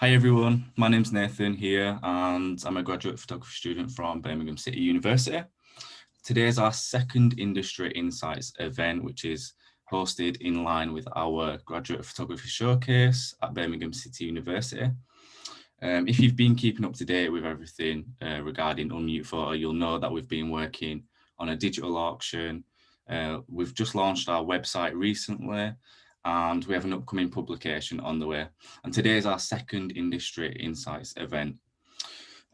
Hi everyone, my name's Nathan here and I'm a graduate photography student from Birmingham City University. Today is our second Industry Insights event, which is hosted in line with our Graduate Photography Showcase at Birmingham City University. If you've been keeping up to date with everything regarding Unmute Photo, you'll know that we've been working on a digital auction. We've just launched our website recently, and we have an upcoming publication on the way. And today is our second Industry Insights event.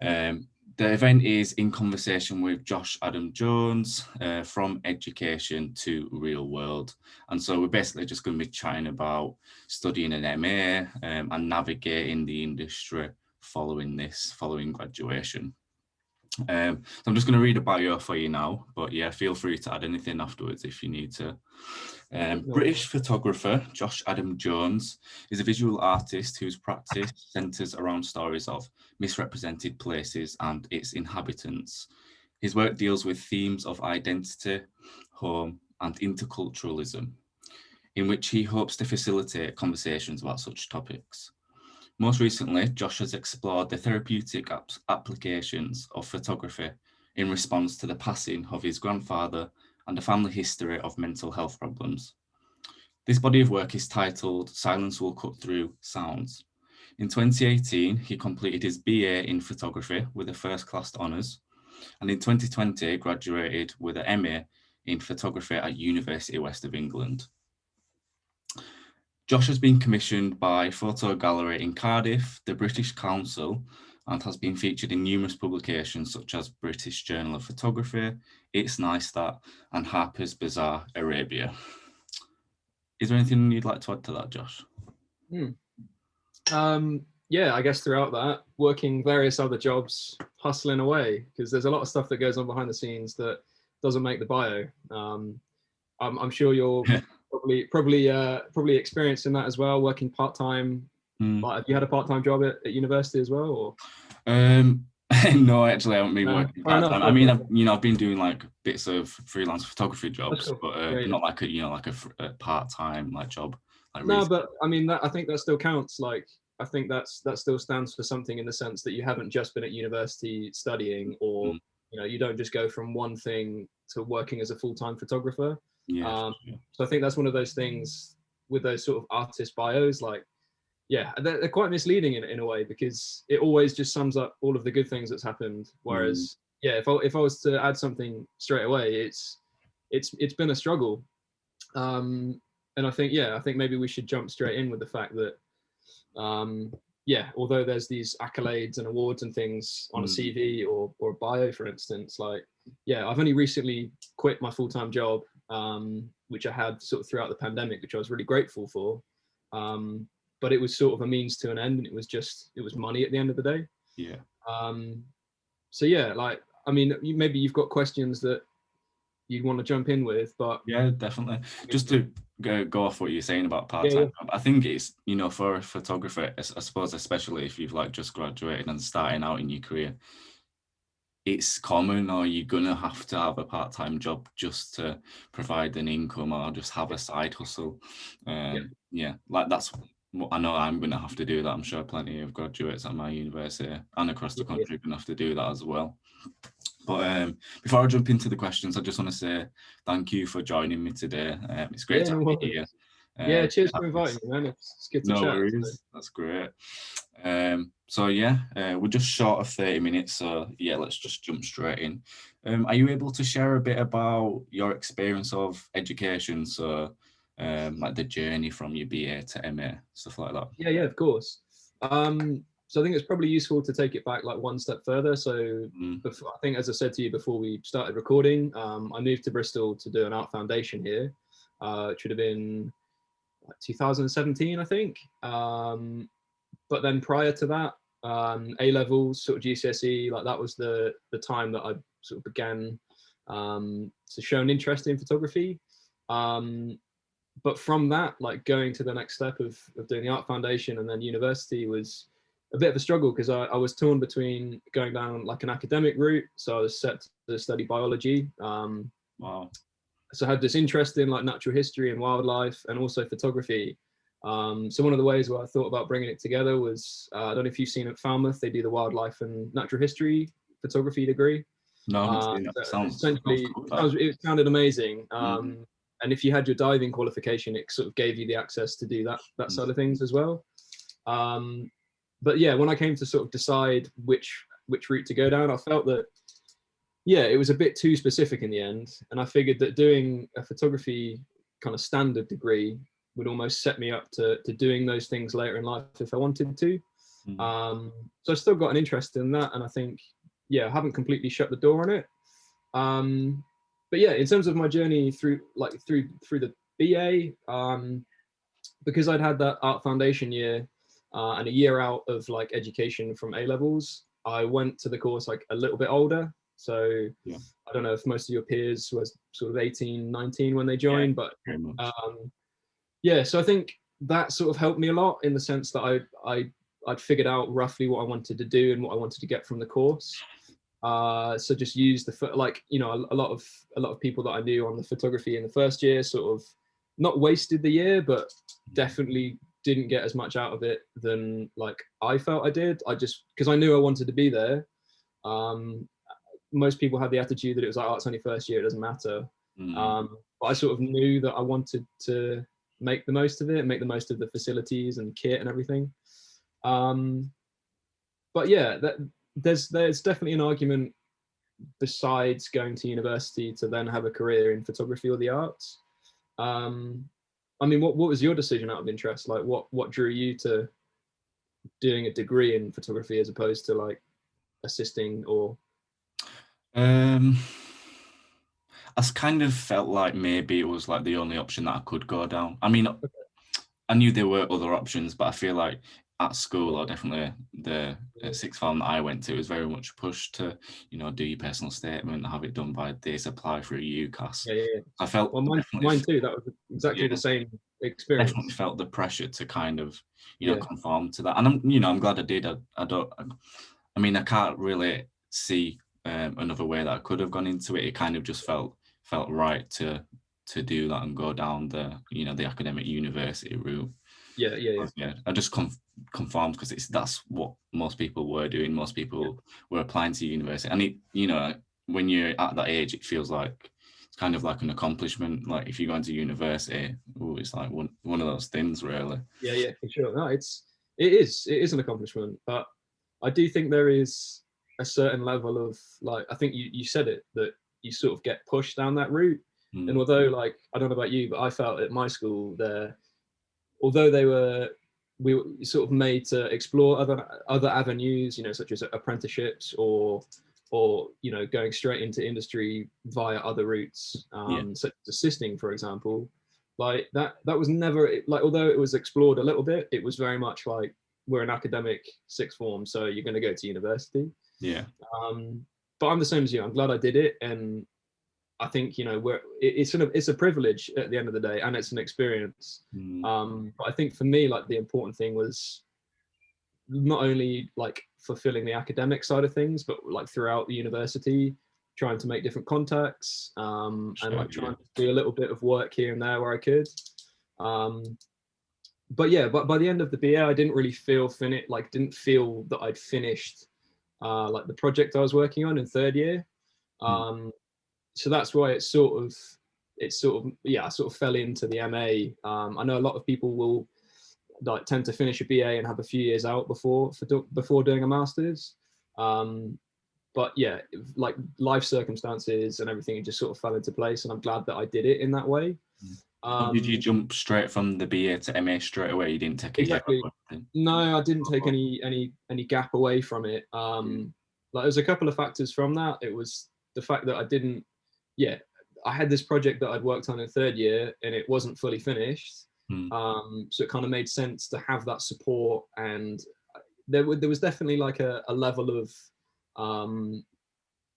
The event is in conversation with Josh Adam Jones from education to real world. And so we're basically just going to be chatting about studying an MA and navigating the industry following graduation. So I'm just going to read a bio for you now, but yeah, feel free to add anything afterwards if you need to. British photographer Josh Adam Jones is a visual artist whose practice centres around stories of misrepresented places and its inhabitants. His work deals with themes of identity, home, and interculturalism, in which he hopes to facilitate conversations about such topics. Most recently, Josh has explored the therapeutic applications of photography in response to the passing of his grandfather and a family history of mental health problems. This body of work is titled Silence Will Cut Through Sounds. In 2018, he completed his BA in photography with a first-class honours, and in 2020 graduated with an MA in photography at University West of England. Josh has been commissioned by Photo Gallery in Cardiff, the British Council, and has been featured in numerous publications such as British Journal of Photography, It's Nice That, and Harper's Bazaar Arabia. Is there anything you'd like to add to that, Josh? Yeah, I guess throughout that, working various other jobs, hustling away, because there's a lot of stuff that goes on behind the scenes that doesn't make the bio. I'm sure you're probably experiencing that as well, working part-time. Like, have you had a part-time job at university as well, or? No, actually, I haven't been working part-time. I mean, I've been doing like bits of freelance photography jobs, cool. but not like a part-time like job. Like no, but I mean, I think that still counts. Like, I think that still stands for something in the sense that you haven't just been at university studying, or you don't just go from one thing to working as a full-time photographer. Yeah. So I think that's one of those things with those sort of artist bios, like, yeah, they're quite misleading in a way, because it always just sums up all of the good things that's happened. Whereas, yeah, if I was to add something straight away, it's been a struggle. And I think maybe we should jump straight in with the fact that, although there's these accolades and awards and things on a CV or a bio, for instance, like, I've only recently quit my full-time job, which I had sort of throughout the pandemic, which I was really grateful for. But it was sort of a means to an end, and it was money at the end of the day. Yeah. So yeah, like, I mean, maybe you've got questions that you'd want to jump in with, but yeah, definitely. Just to go off what you're saying about part-time job, I think it's, for a photographer, I suppose, especially if you've like just graduated and starting out in your career, it's common, or you're gonna have to have a part-time job just to provide an income, or just have a side hustle. Like that's what I know I'm gonna have to do that. I'm sure plenty of graduates at my university and across the country are gonna have to do that as well. But before I jump into the questions, I just want to say thank you for joining me today. It's great to have you here. Cheers for inviting me, man. It's good to chat. No worries, so. That's great. We're just short of 30 minutes, so yeah, let's just jump straight in. Are you able to share a bit about your experience of education? So like the journey from your BA to MA, stuff like that. Yeah, of course. So I think it's probably useful to take it back like one step further. So before, I think, as I said to you before we started recording, I moved to Bristol to do an art foundation here. It should have been 2017, I think. But then prior to that, A levels, sort of GCSE, like that was the time that I sort of began to show an interest in photography. But from that, like going to the next step of doing the art foundation and then university was a bit of a struggle, because I was torn between going down like an academic route. So I was set to study biology. Wow. So I had this interest in like natural history and wildlife, and also photography. So one of the ways where I thought about bringing it together was, I don't know if you've seen at Falmouth, they do the wildlife and natural history photography degree. No, I haven't seen So that. Sounds essentially, cool, that. it sounded amazing. Mm, And if you had your diving qualification, it sort of gave you the access to do that mm, side of things as well. But yeah, when I came to sort of decide which route to go down, I felt that yeah, it was a bit too specific in the end, and I figured that doing a photography kind of standard degree would almost set me up to doing those things later in life if I wanted to. mm. So I still got an interest in that, and I think yeah, I haven't completely shut the door on it. But yeah, in terms of my journey through the BA, because I'd had that art foundation year and a year out of like education from A levels, I went to the course like a little bit older. So Yeah, I don't know if most of your peers was sort of 18, 19 when they yeah, joined, but very much. yeah, so I think that sort of helped me a lot in the sense that I'd figured out roughly what I wanted to do and what I wanted to get from the course. So just use like, you know, a lot of people that I knew on the photography in the first year sort of not wasted the year, but definitely didn't get as much out of it than like I felt I did. I just, because I knew I wanted to be there. Most people had the attitude that it was like, oh, it's only first year, it doesn't matter. Mm, But I sort of knew that I wanted to make the most of it, make the most of the facilities and kit and everything. But yeah, there's definitely an argument besides going to university to then have a career in photography or the arts. I mean, what was your decision out of interest? Like, what drew you to doing a degree in photography as opposed to like assisting or? um, I kind of felt like maybe it was like the only option that I could go down. I mean, I knew there were other options, but I feel like at school, or definitely the sixth form that I went to, was very much pushed to, you know, do your personal statement, have it done by this, apply for a UCAS. Yeah, yeah, yeah. I felt Well, mine too. That was exactly yeah, the same definitely experience. felt the pressure to kind of, you know, Yeah, conform to that. And I'm glad I did. I don't, I mean, I can't really see another way that I could have gone into it. It kind of just felt right to do that and go down the, you know, the academic university route. yeah, yeah, yeah. Yeah, I just conformed because that's what most people were doing. Most people were applying to university, and it, you know, when you're at that age, it feels like it's kind of like an accomplishment. Like if you're going to university, ooh, it's like one of those things, really. Yeah, yeah, for sure. No, it is an accomplishment, but I do think there is a certain level of like, I think you said it, that you sort of get pushed down that route. And Mm, although like, I don't know about you, but I felt at my school there, although we were sort of made to explore other avenues, you know, such as apprenticeships or you know, going straight into industry via other routes, yeah, such as assisting, for example. Like that was never like, although it was explored a little bit, it was very much like, we're an academic sixth form, so you're going to go to university. yeah, um, but I'm the same as you. I'm glad I did it, and I think, you know, it's a privilege at the end of the day, and it's an experience. mm, But I think for me, like the important thing was not only like fulfilling the academic side of things, but like throughout the university, trying to make different contacts, and sure, like yeah, trying to do a little bit of work here and there where I could. Um, but yeah, but by the end of the BA, I didn't really didn't feel that I'd finished like the project I was working on in third year. mm, Um, so that's why it's sort of yeah, I sort of fell into the MA. I know a lot of people will like tend to finish a BA and have a few years out before doing a master's. But yeah, like life circumstances and everything, it just sort of fell into place, and I'm glad that I did it in that way. mm. So did you Um, jump straight from the BA to MA straight away? You didn't take a year exactly. off or anything? No, I didn't take Oh, any gap away from it. yeah, Like there's a couple of factors from that. It was the fact that I didn't, yeah, I had this project that I'd worked on in third year and it wasn't fully finished. mm, So it kind of made sense to have that support, and there was definitely like a level of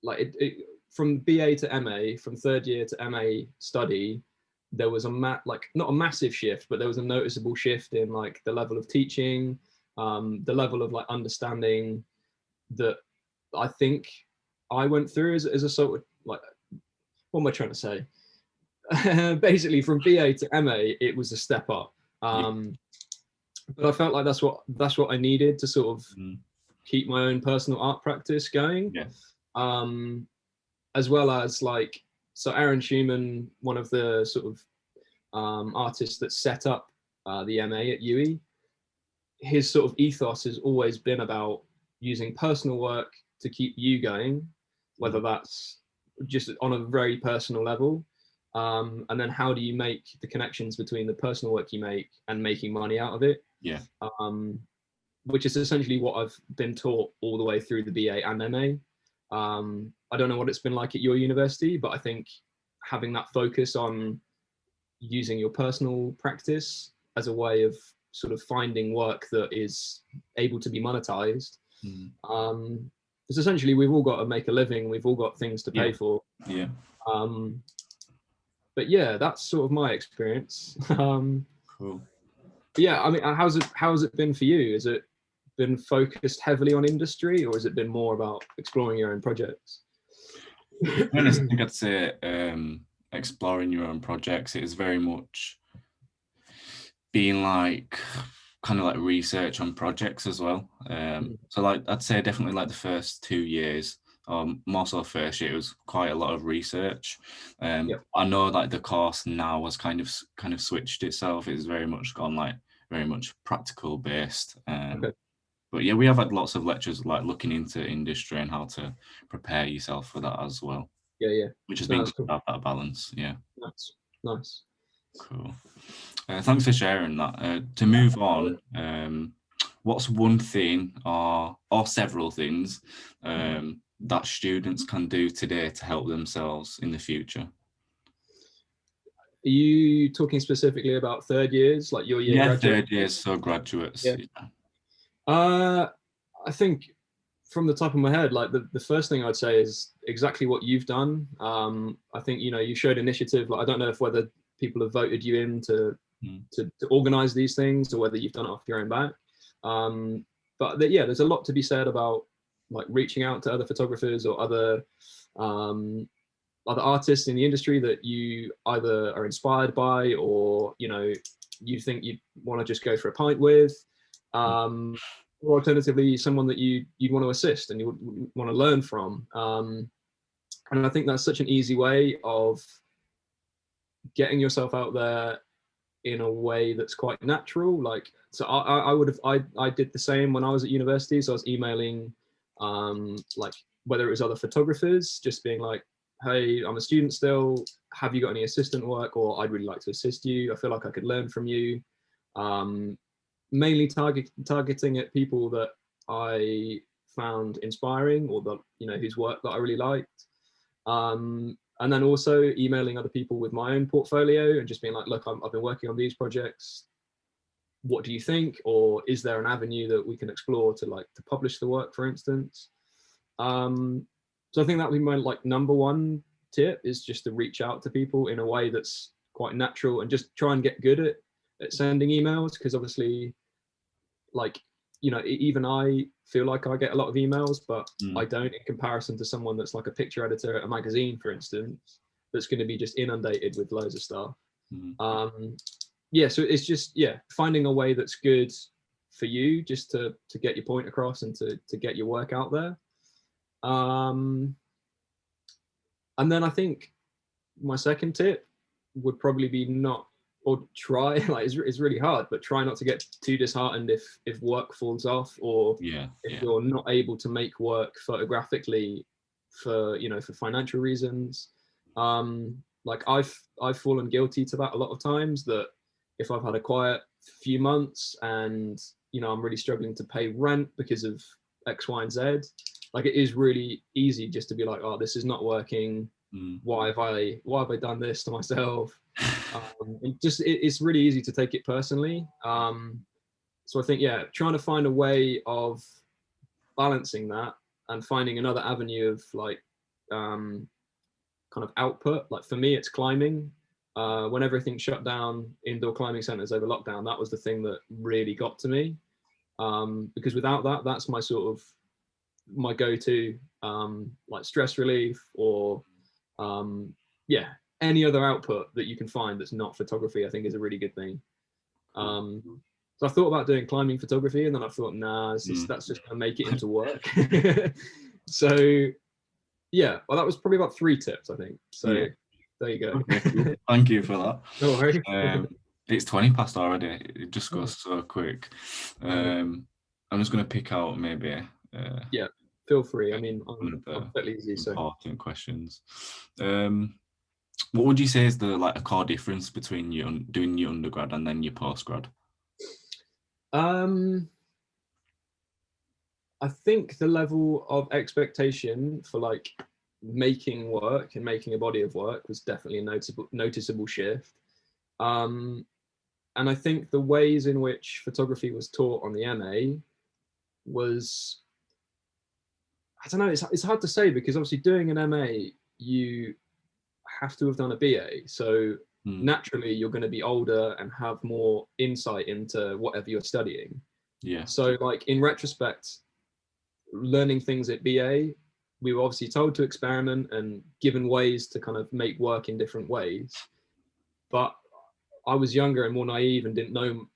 like from BA to MA, from third year to MA study, there was like not a massive shift, but there was a noticeable shift in like the level of teaching, the level of like understanding that I think I went through as a sort of like, what am I trying to say? Basically, from BA to MA, it was a step up. yeah, but I felt like that's what I needed to sort of keep my own personal art practice going. Yeah. As well as like, so Aaron Schumann, one of the sort of artists that set up the MA at UE, his sort of ethos has always been about using personal work to keep you going, whether that's just on a very personal level. And then how do you make the connections between the personal work you make and making money out of it? Yeah. Which is essentially what I've been taught all the way through the BA and MA. I don't know what it's been like at your university, but I think having that focus on using your personal practice as a way of sort of finding work that is able to be monetized. Because essentially we've all got to make a living, we've all got things to pay for. Yeah. But yeah, that's sort of my experience. Cool. Yeah, I mean, how's it been for you? Has it been focused heavily on industry, or has it been more about exploring your own projects? I think I'd say exploring your own projects. It is very much being like kind of like research on projects as well. So like I'd say definitely like the first 2 years, more so first year, it was quite a lot of research. I know like the course now has kind of switched itself. It's very much gone like very much practical based. But yeah, we have had lots of lectures like looking into industry and how to prepare yourself for that as well. Yeah. Which has been good to have that balance. Yeah. Nice. Cool. Thanks for sharing that. To move on, what's one thing or several things that students can do today to help themselves in the future? Are you talking specifically about third years, like your year? Yeah, third years, so graduates. Yeah. I think from the top of my head, like the first thing I'd say is exactly what you've done. I think, you showed initiative. Like, I don't know whether people have voted you in to organize these things or whether you've done it off your own back. But there's a lot to be said about like reaching out to other photographers or other artists in the industry that you either are inspired by or, you think you'd want to just go for a pint with. Or alternatively, someone that you'd want to assist and you would want to learn from. And I think that's such an easy way of getting yourself out there in a way that's quite natural. Like, so I did the same when I was at university. So I was emailing, like whether it was other photographers, just being like, hey, I'm a student still. Have you got any assistant work? Or I'd really like to assist you. I feel like I could learn from you. Mainly targeting at people that I found inspiring or that, whose work that I really liked. And then also emailing other people with my own portfolio and just being like, look, I've been working on these projects. What do you think? Or is there an avenue that we can explore to publish the work, for instance? So I think that would be my number one tip, is just to reach out to people in a way that's quite natural and just try and get good at sending emails, because obviously, even I feel like I get a lot of emails, but I don't, in comparison to someone that's like a picture editor at a magazine, for instance, that's going to be just inundated with loads of stuff. So it's just finding a way that's good for you, just to get your point across and to get your work out there. And then I think my second tip would probably be try, it's really hard, but try not to get too disheartened if work falls off, or if you're not able to make work photographically for financial reasons. I've fallen guilty to that a lot of times, that if I've had a quiet few months and I'm really struggling to pay rent because of X, Y, and Z, it is really easy just to be like, oh, this is not working. Why have I done this to myself? It's really easy to take it personally. So I think, trying to find a way of balancing that and finding another avenue of kind of output. Like for me, it's climbing. When everything shut down, indoor climbing centers over lockdown, that was the thing that really got to me. Because without that, that's my sort of my go-to, stress relief, or any other output that you can find that's not photography, I think is a really good thing. So So I thought about doing climbing photography, and then I thought, nah, that's just going to make it into work. So yeah, well, that was probably about 3 tips, I think. So Yeah. there you go. Okay, cool. Thank you for that. No worries. It's 20 past already. It just goes so quick. Oh. I'm just going to pick out maybe Yeah, feel free. I mean, one of I'm the fairly easy. So important questions. What would you say is the a core difference between you doing your undergrad and then your postgrad? I think the level of expectation for like making work and making a body of work was definitely a noticeable shift. And I think the ways in which photography was taught on the MA was, I don't know, it's hard to say, because obviously doing an MA, you have to have done a BA. So naturally you're going to be older and have more insight into whatever you're studying. Yeah. So like in retrospect, learning things at BA, we were obviously told to experiment and given ways to kind of make work in different ways. But I was younger and more naive and didn't know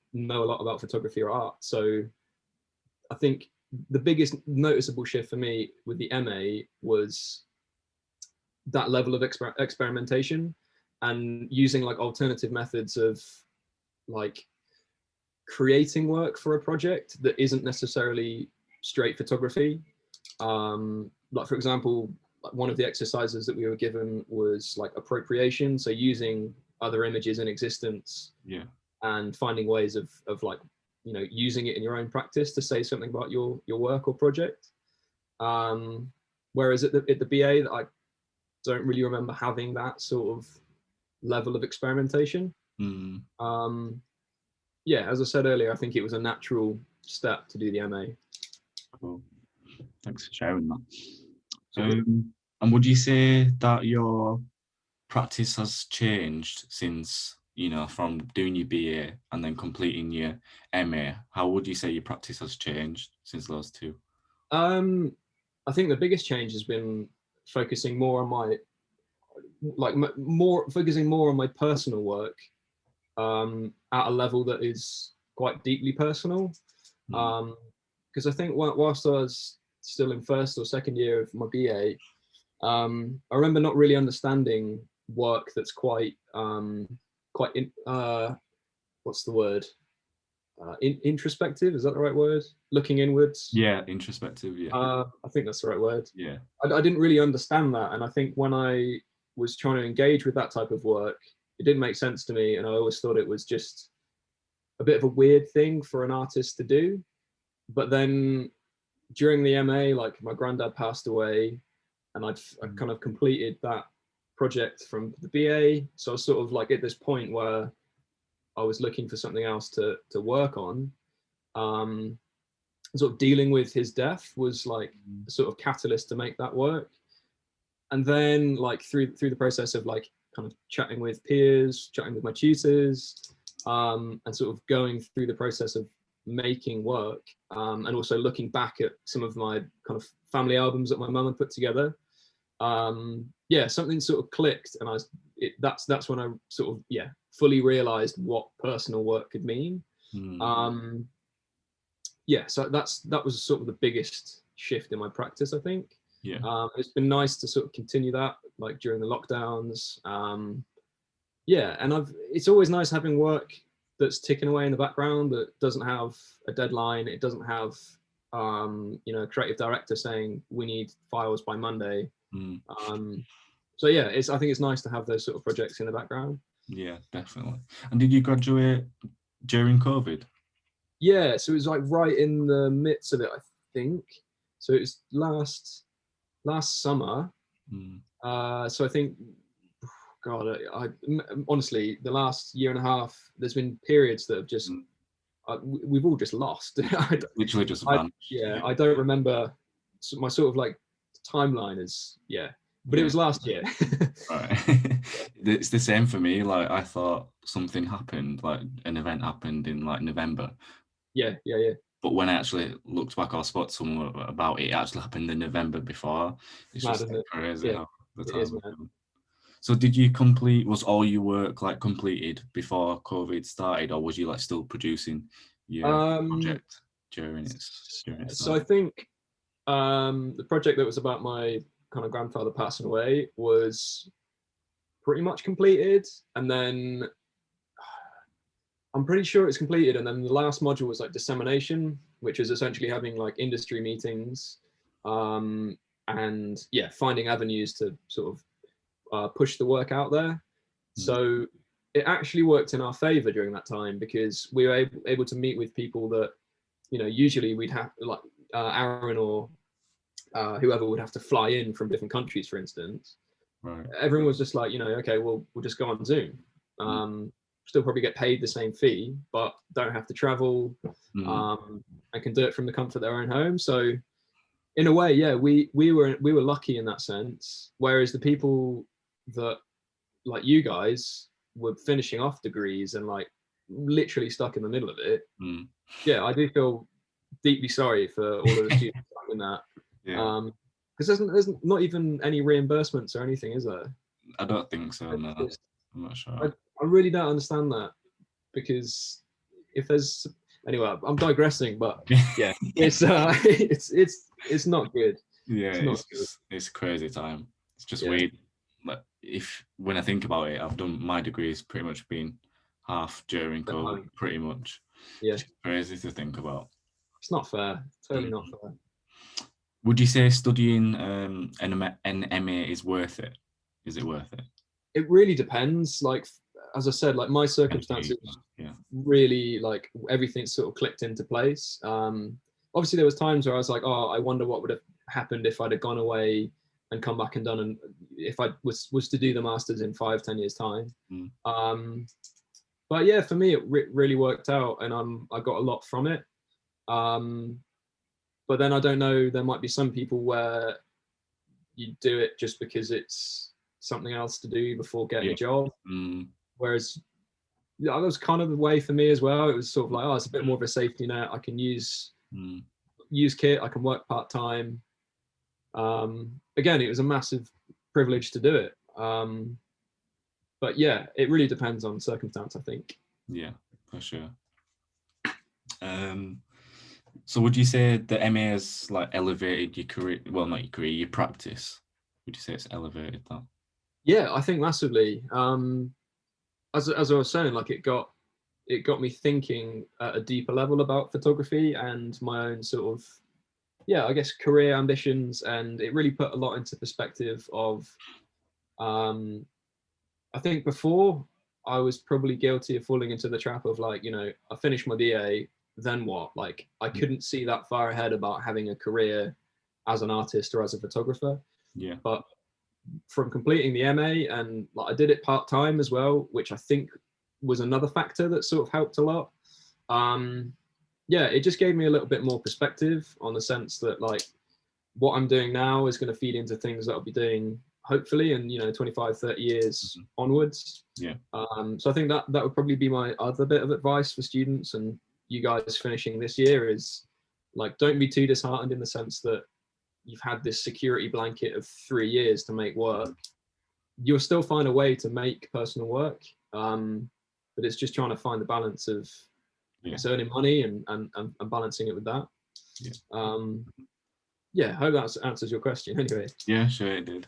a lot about photography or art. So I think the biggest noticeable shift for me with the MA was that level of experimentation and using like alternative methods of like creating work for a project that isn't necessarily straight photography. Like for example, one of the exercises that we were given was like appropriation, so using other images in existence, and finding ways of like, you know, using it in your own practice to say something about your work or project. Whereas at the BA, I don't really remember having that sort of level of experimentation. Yeah, as I said earlier, I think it was a natural step to do the MA. Cool. Thanks for sharing that. And would you say that your practice has changed since, you know, from doing your BA and then completing your MA? How would you say your practice has changed since those two? I think the biggest change has been focusing more on my focusing more on my personal work at a level that is quite deeply personal. Because I think whilst I was still in first or second year of my BA, I remember not really understanding work that's quite what's the word? Introspective, is that the right word? Looking inwards. Yeah, introspective. Yeah. I think that's the right word. Yeah. I didn't really understand that, and I think when I was trying to engage with that type of work, it didn't make sense to me, and I always thought it was just a bit of a weird thing for an artist to do. But then during the MA, like my granddad passed away, and I'd kind of completed that project from the BA. So I was sort of like at this point where I was looking for something else to work on. Sort of dealing with his death was like a sort of catalyst to make that work. And then like through the process of like kind of chatting with peers, chatting with my tutors, and sort of going through the process of making work, and also looking back at some of my kind of family albums that my mum had put together. Yeah, something sort of clicked, and that's when I sort of fully realized what personal work could mean. Yeah, so that was sort of the biggest shift in my practice, I think. It's been nice to sort of continue that like during the lockdowns. Yeah, and it's always nice having work that's ticking away in the background, that doesn't have a deadline. It doesn't have you know, a creative director saying we need files by Monday. So yeah, I think it's nice to have those sort of projects in the background. Yeah, definitely. And did you graduate during COVID? Yeah, so it was like right in the midst of it, I think. So it was last summer. So I think, God, I honestly, the last year and a half, there's been periods that have just we've all just lost. Literally just vanished. I don't remember my sort of like timeline is but it was last year. Right. It's the same for me. Like I thought something happened, like an event happened in like November. Yeah. But when I actually looked back or spoke to someone about it, it actually happened in November before. It's mad, just crazy how the time is, has gone. So did you was all your work like completed before COVID started, or was you like still producing your project during its So time? I think the project that was about my kind of grandfather passing away was pretty much completed, and then I'm pretty sure it's completed, and then the last module was like dissemination, which is essentially having like industry meetings, and yeah, finding avenues to sort of push the work out there. So it actually worked in our favor during that time, because we were able to meet with people that, you know, usually we'd have like Aaron or whoever would have to fly in from different countries, for instance. Right. Everyone was just like, you know, okay, well, we'll just go on Zoom. Still probably get paid the same fee, but don't have to travel, and can do it from the comfort of their own home. So in a way, yeah, we were lucky in that sense. Whereas the people that, like you guys, were finishing off degrees and like literally stuck in the middle of it. Yeah, I do feel deeply sorry for all of the students in that. Yeah. Because there's not even any reimbursements or anything, is there? I don't think so, no. I'm not sure. I really don't understand that, because if there's, anyway, I'm digressing, but yeah, it's it's not good. Yeah, it's a crazy time. It's just weird. Like, when I think about it, I've done my degrees pretty much been half during COVID, pretty much. Yeah, it's crazy to think about. It's not fair. Totally not fair. Would you say studying an MA is worth it? Is it worth it? It really depends. Like, as I said, like my circumstances really, like everything sort of clicked into place. Obviously there was times where I was like, oh, I wonder what would have happened if I'd have gone away and come back and done, and if I was to do the masters in 5-10 years time. But yeah, for me it really worked out, and I got a lot from it. But then I don't know, there might be some people where you do it just because it's something else to do before getting a job. Whereas that was kind of the way for me as well. It was sort of like, oh, it's a bit more of a safety net. I can use kit. I can work part-time. Again, it was a massive privilege to do it. But yeah, it really depends on circumstance, I think. Yeah, for sure. So would you say the MA has like elevated your career? Well, not your career, your practice. Would you say it's elevated that? Yeah, I think massively. As I was saying, like it got me thinking at a deeper level about photography and my own sort of, I guess, career ambitions, and it really put a lot into perspective of, I think before I was probably guilty of falling into the trap of like, you know, I finished my BA, then what? Like I couldn't see that far ahead about having a career as an artist or as a photographer. Yeah. But from completing the MA, and like I did it part-time as well, which I think was another factor that sort of helped a lot. It just gave me a little bit more perspective on the sense that like what I'm doing now is going to feed into things that I'll be doing hopefully in, you know, 25-30 years onwards. So I think that would probably be my other bit of advice for students and you guys finishing this year is like, don't be too disheartened in the sense that you've had this security blanket of 3 years to make work. You'll still find a way to make personal work, but it's just trying to find the balance of earning money and balancing it with that. I hope that answers your question anyway. Yeah, sure it did.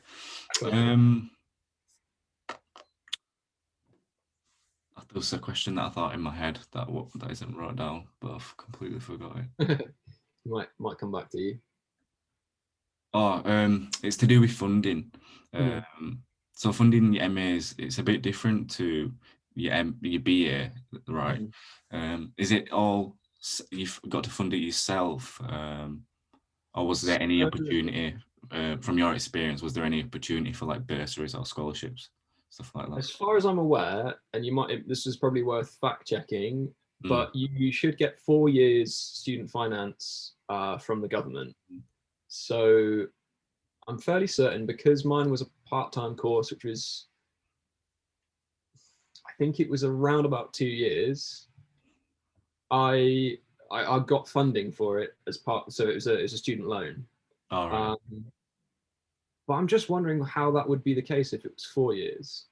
There was a question that I thought in my head that isn't wrote down, but I've completely forgot it. might come back to you. It's to do with funding. So funding your MAs, it's a bit different to your BA, right? Is it all you've got to fund it yourself, or was there any opportunity from your experience? Was there any opportunity for like bursaries or scholarships, stuff like that? As far as I'm aware, and this is probably worth fact checking, but you should get 4 years student finance from the government. So I'm fairly certain, because mine was a part-time course, which was, I think it was around about 2 years. I got funding for it as part, so it was a student loan. All right. But I'm just wondering how that would be the case if it was 4 years.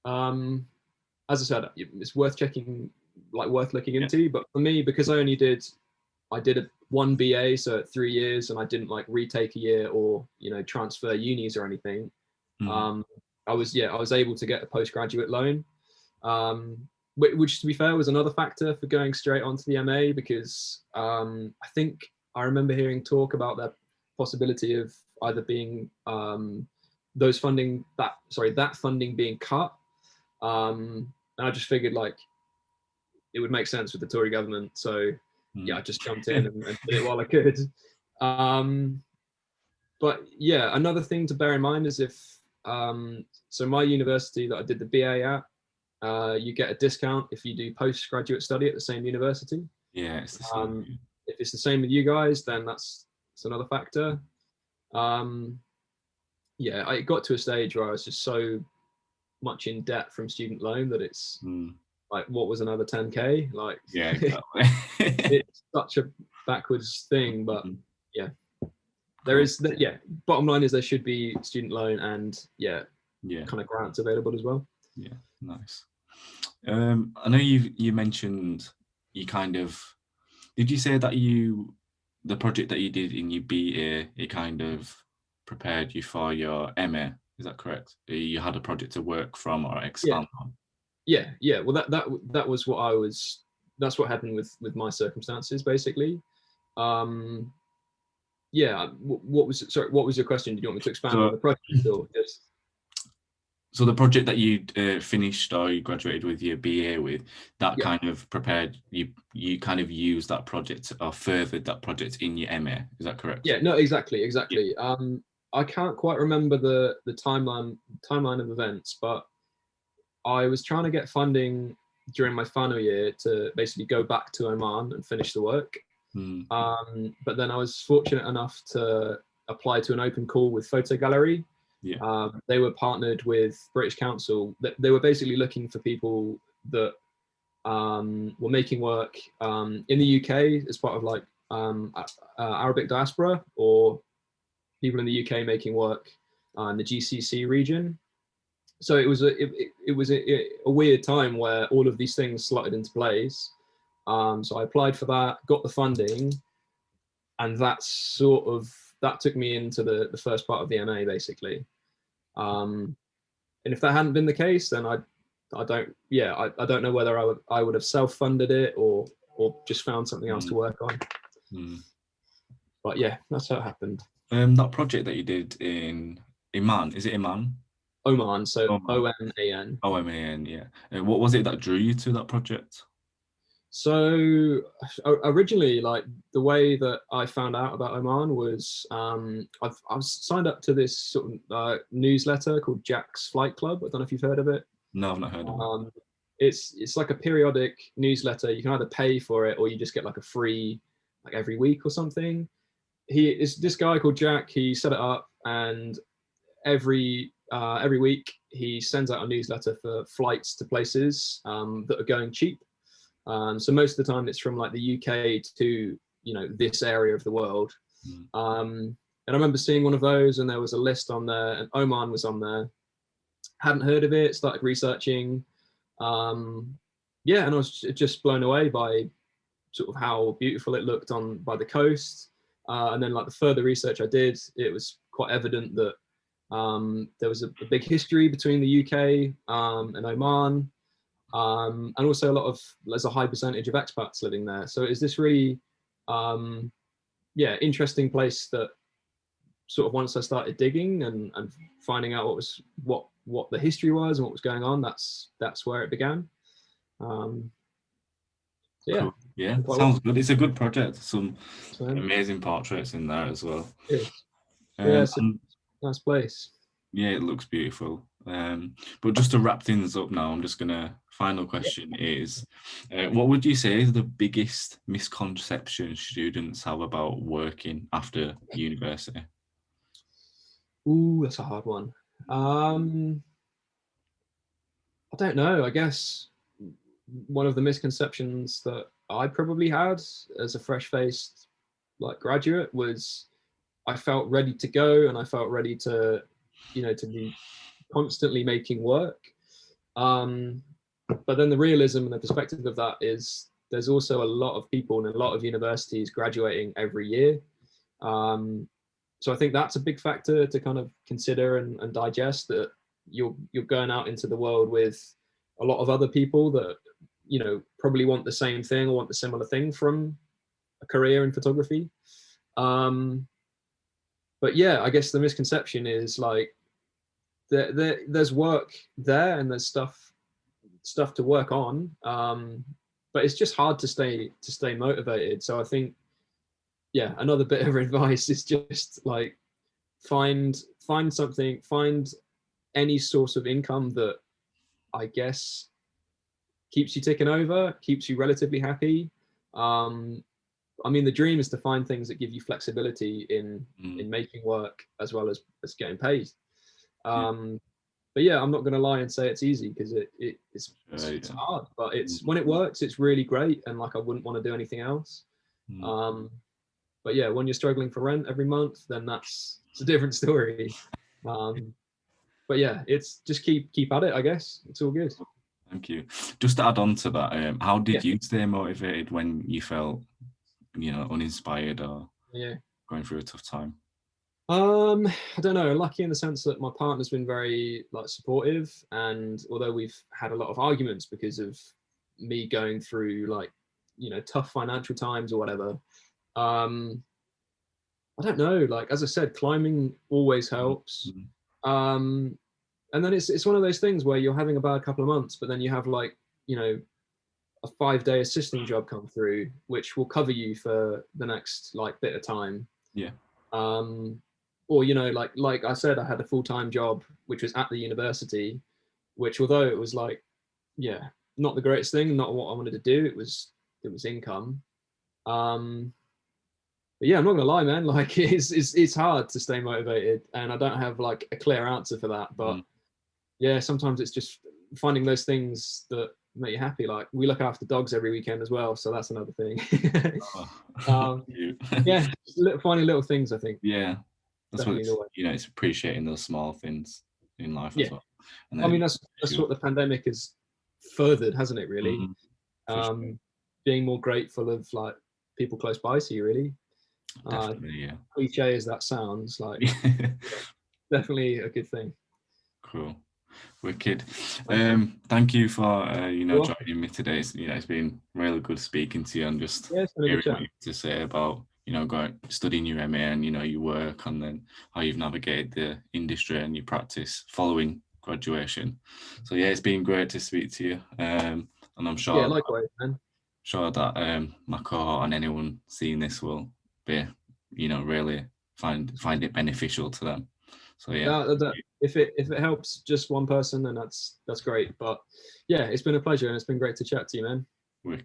As I said, it's worth checking like worth looking into. But for me, because I did one BA, so at 3 years, and I didn't like retake a year or transfer unis or anything. I was able to get a postgraduate loan, which to be fair was another factor for going straight onto the MA, because I think I remember hearing talk about the possibility of either being that funding being cut, and I just figured like it would make sense with the Tory government, so I just jumped in and did it while I could. But yeah, another thing to bear in mind is if so my university that I did the BA at, you get a discount if you do postgraduate study at the same university. Yeah, it's the same. If it's the same with you guys, then that's another factor. Yeah, I got to a stage where I was just so much in debt from student loan that it's like, what was another 10k? Like, yeah, exactly. it's such a backwards thing, but yeah, there is that. Yeah, bottom line is there should be student loan and kind of grants available as well. Yeah, nice. I know you mentioned you kind of, did you say that the project that you did in your BA, it kind of prepared you for your MA? Is that correct? You had a project to work from or expand on? Yeah. Well, that was what that's what happened with my circumstances, basically. Yeah. What was your question? Did you want me to expand on the project or just? So the project that you finished or you graduated with your BA with, that kind of prepared you kind of used that project or furthered that project in your MA. Is that correct? Yeah, no, exactly. Yeah. I can't quite remember the timeline of events, but I was trying to get funding during my final year to basically go back to Oman and finish the work. But then I was fortunate enough to apply to an open call with Photo Gallery. Yeah. They were partnered with British Council. They were basically looking for people that were making work in the UK as part of like Arabic diaspora, or people in the UK making work in the GCC region. So it was a weird time where all of these things slotted into place. So I applied for that, got the funding, and that took me into the first part of the MA, basically. And if that hadn't been the case, then I don't know whether I would have self-funded it or just found something else to work on. But yeah, that's how it happened. That project that you did in Oman, is it Oman? Oman, so Oman. Oman, yeah. What was it that drew you to that project? So originally, like the way that I found out about Oman was I was signed up to this sort of newsletter called Jack's Flight Club. I don't know if you've heard of it. No, I've not heard of it. It's like a periodic newsletter. You can either pay for it or you just get like a free, like every week or something. Is this guy called Jack. He set it up, and every week he sends out a newsletter for flights to places that are going cheap. So most of the time it's from like the UK to this area of the world. And I remember seeing one of those, and there was a list on there, and Oman was on there. Hadn't heard of it, started researching. And I was just blown away by sort of how beautiful it looked by the coast. And then like the further research I did, it was quite evident that there was a big history between the UK and Oman. And also there's a high percentage of expats living there. So it's this really, interesting place that sort of once I started digging and finding out what the history was and what was going on, that's where it began. Cool. Yeah, sounds good. It's a good project. Some amazing portraits in there as well. It's a nice place. Yeah, it looks beautiful. But just to wrap things up now, I'm just final question is, what would you say is the biggest misconception students have about working after university? Ooh, that's a hard one. I don't know. I guess one of the misconceptions that I probably had as a fresh-faced graduate was I felt ready to go, and I felt ready to be constantly making work. but then the realism and the perspective of that is there's also a lot of people and a lot of universities graduating every year. So I think that's a big factor to kind of consider and digest, that you're going out into the world with a lot of other people that, you know, probably want the same thing or want the similar thing from a career in photography. But yeah, I guess the misconception is like there's work there and there's stuff to work on, but it's just hard to stay motivated. So I think, yeah, another bit of advice is just like find something, find any source of income that I guess keeps you ticking over, keeps you relatively happy. I mean, the dream is to find things that give you flexibility in making work as well as getting paid. But yeah, I'm not going to lie and say it's easy, because it's hard, but it's when it works, it's really great, and like I wouldn't want to do anything else. But yeah, when you're struggling for rent every month, then it's a different story. But yeah, it's just keep at it, I guess. It's all good. Thank you. Just to add on to that, how did you stay motivated when you felt, you know, uninspired or going through a tough time? I don't know, lucky in the sense that my partner's been very like supportive, and although we've had a lot of arguments because of me going through like, you know, tough financial times or whatever, I don't know, like as I said, climbing always helps. And then it's one of those things where you're having a bad couple of months, but then you have like, you know, a 5-day assisting job come through, which will cover you for the next like bit of time. Or, you know, like I said, I had a full-time job, which was at the university, which although it was like, yeah, not the greatest thing, not what I wanted to do, it was income. But yeah, I'm not gonna lie, man, like it's hard to stay motivated, and I don't have like a clear answer for that. But yeah, sometimes it's just finding those things that make you happy. Like we look after dogs every weekend as well, so that's another thing. Yeah, finding little things, I think. Yeah, that's what you know, it's appreciating those small things in life as well. And I mean, that's what the pandemic has furthered, hasn't it? Really, being more grateful of like people close by to you. Really, definitely, cliche as that sounds, like definitely a good thing. Cool. Wicked. Thank you for you know, joining me today. You know, it's been really good speaking to you and just hearing what you have to say about, you know, studying your MA and, you know, your work, and then how you've navigated the industry and your practice following graduation. So yeah, it's been great to speak to you. And I'm sure likewise, man. Sure that my cohort and anyone seeing this will be, you know, really find it beneficial to them. So yeah, if it helps just one person, then that's great. But yeah, it's been a pleasure, and it's been great to chat to you, man. Wicked.